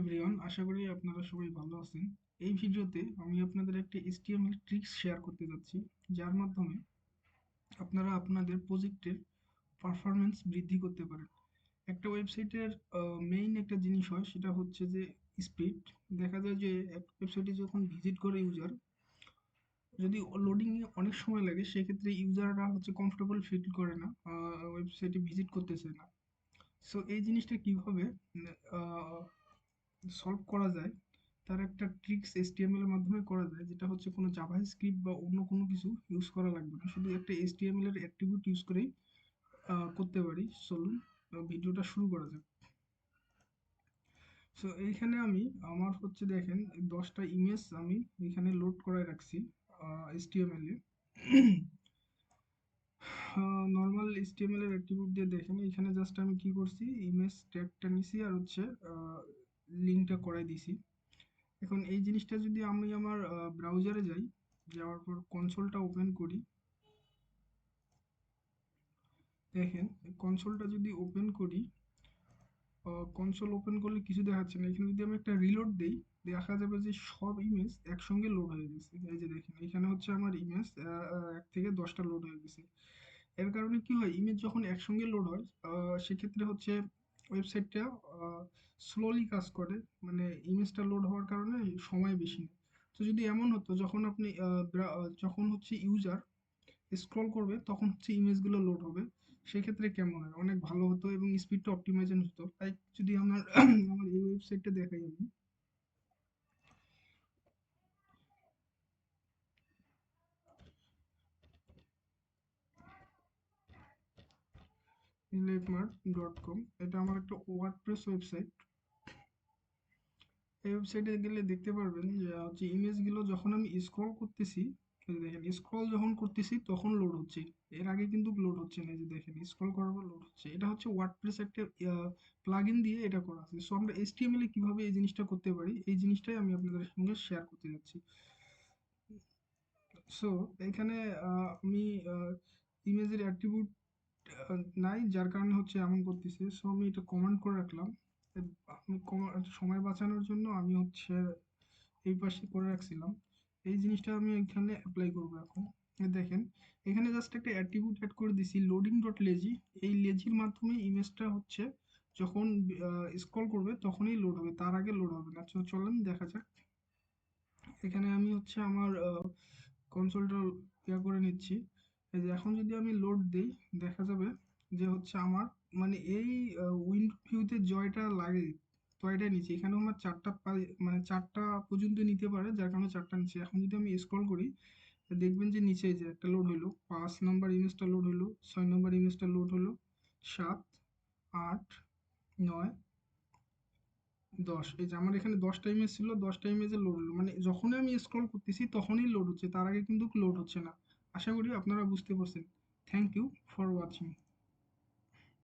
Everyone, আশা করি আপনারা সবাই ভালো আছেন। এই ভিডিওতে আমি আপনাদের একটি HTML ট্রিক্স শেয়ার করতে যাচ্ছি, যার মাধ্যমে আপনারা আপনাদের প্রজেক্টের পারফরম্যান্স বৃদ্ধি করতে পারেন। একটা ওয়েবসাইটের মেইন একটা জিনিস হয়, সেটা হচ্ছে যে স্পিড। দেখা যায় যে একটা ওয়েবসাইটে যখন ভিজিট করে ইউজার, যদি লোডিংয়ে অনেক সময় লাগে, সেক্ষেত্রে ইউজাররা কমফোর্টেবল ফিল করে না, ওয়েবসাইটে ভিজিট করতে চায় না। সো এই জিনিসটা কিভাবে সলভ করা যায়, তার একটা ট্রিক্স HTML এর মাধ্যমে করা যায়, যেটা হচ্ছে কোনো জাভাস্ক্রিপ্ট বা অন্য কোনো কিছু ইউজ করা লাগবে না, শুধু একটা HTML এর অ্যাট্রিবিউট ইউজ করেই করতে পারি। চলুন ভিডিওটা শুরু করা যাক। সো এইখানে আমি দেখেন 10টা ইমেজ আমি এখানে লোড করে রাখছি HTML এ। নর্মাল HTML এর অ্যাট্রিবিউট দিয়ে দেখেন, এখানে জাস্ট আমি কি করছি, ইমেজ ট্যাগটা নিছি আর লিঙ্কটা করাই দিছি। এখন এই জিনিসটা যদি আমি আমার ব্রাউজারে যাই, যাওয়ার পর কনসোলটা ওপেন করি, দেখেন কনসোলটা যদি ওপেন করি, কনসোল ওপেন করলে কিছু দেখাচ্ছে না। এখানে যদি আমি একটা রিলোড দেই, দেখা যাবে যে সব ইমেজ একসঙ্গে লোড হয়ে গেছে। এই যে দেখেন, এখানে আমার ইমেজ 1 থেকে 10টা লোড হয়ে গেছে। এর কারণে কি হয়, ইমেজ যখন একসঙ্গে লোড হয়, সেক্ষেত্রে ওয়েবসাইটটা স্লোলি কাজ করে, মানে ইমেজটা লোড হওয়ার কারণে সময় বেশি নেয়। তো যদি এমন হতো, যখন আপনি যখন ইউজার স্ক্রল করবে, তখন ইমেজগুলো লোড হবে, সেক্ষেত্রে কেমন হয়, অনেক ভালো হতো এবং স্পিডটা অপটিমাইজেশন হতো। তাই যদি আমার আমার এই ওয়েবসাইটটা দেখাই, আমি inlightmart.com, এটা আমার একটা ওয়ার্ডপ্রেস ওয়েবসাইট। এই ওয়েবসাইটে গেলে দেখতে পারবেন যে ইমেজগুলো যখন আমি স্ক্রল করতেছি, এই যে দেখেন স্ক্রল যখন করতেছি তখন লোড হচ্ছে, এর আগে কিন্তু লোড হচ্ছে না। এই যে দেখেন স্ক্রল করার পর লোড হচ্ছে। এটা ওয়ার্ডপ্রেস একটা প্লাগইন দিয়ে এটা করা আছে। সো আমরা HTML এ কিভাবে এই জিনিসটা করতে পারি, এই জিনিসটাই আমি আপনাদের সঙ্গে শেয়ার করতে যাচ্ছি। সো এখানে আমি ইমেজের অ্যাট্রিবিউট নাই, যার কারণে এমন করতেছে। সো আমি এটা কমান্ড করে রাখলাম। আমি সময় বাঁচানোর জন্য আমি এই পাশে করে রাখছিলাম। এই জিনিসটা আমি এখানে অ্যাপ্লাই করব এখন। দেখেন এখানে জাস্ট একটা অ্যাট্রিবিউট অ্যাড করে দিছি, লোডিং ডট লেজি। এই লেজির মাধ্যমে ইমেজটা যখন স্ক্রল করবে তখনই লোড হবে, তার আগে লোড হবে না। চলেন দেখা যাক। এখানে আমি আমার কনসোলটা করে নিচ্ছি। এই যে এখন যদি আমি লোড দিই, দেখা যাবে যে আমার মানে এই উইন্ডো ভিউতে জয়টা লাগে, টয়টা নিচে। এখানে আমার মানে 4টা পর্যন্ত নিতে পারে, যার কারণে 4টা নিচে। এখন যদি আমি স্ক্রল করি, দেখবেন যে নিচে যে একটা লোড হলো, 5 নম্বর ইমেজটা লোড হলো, 6 নম্বর ইমেজটা লোড হলো, 7, 8, 9, 10। এই যে আমার এখানে 10টা ইমেজ ছিল, 10টা ইমেজে লোড হলো, মানে যখনই আমি স্ক্রল করতেছি তখনই লোড হচ্ছে, তার আগে কিন্তু লোড হচ্ছে না। আশা করি আপনারা বুঝতে পারছেন। Thank you for watching.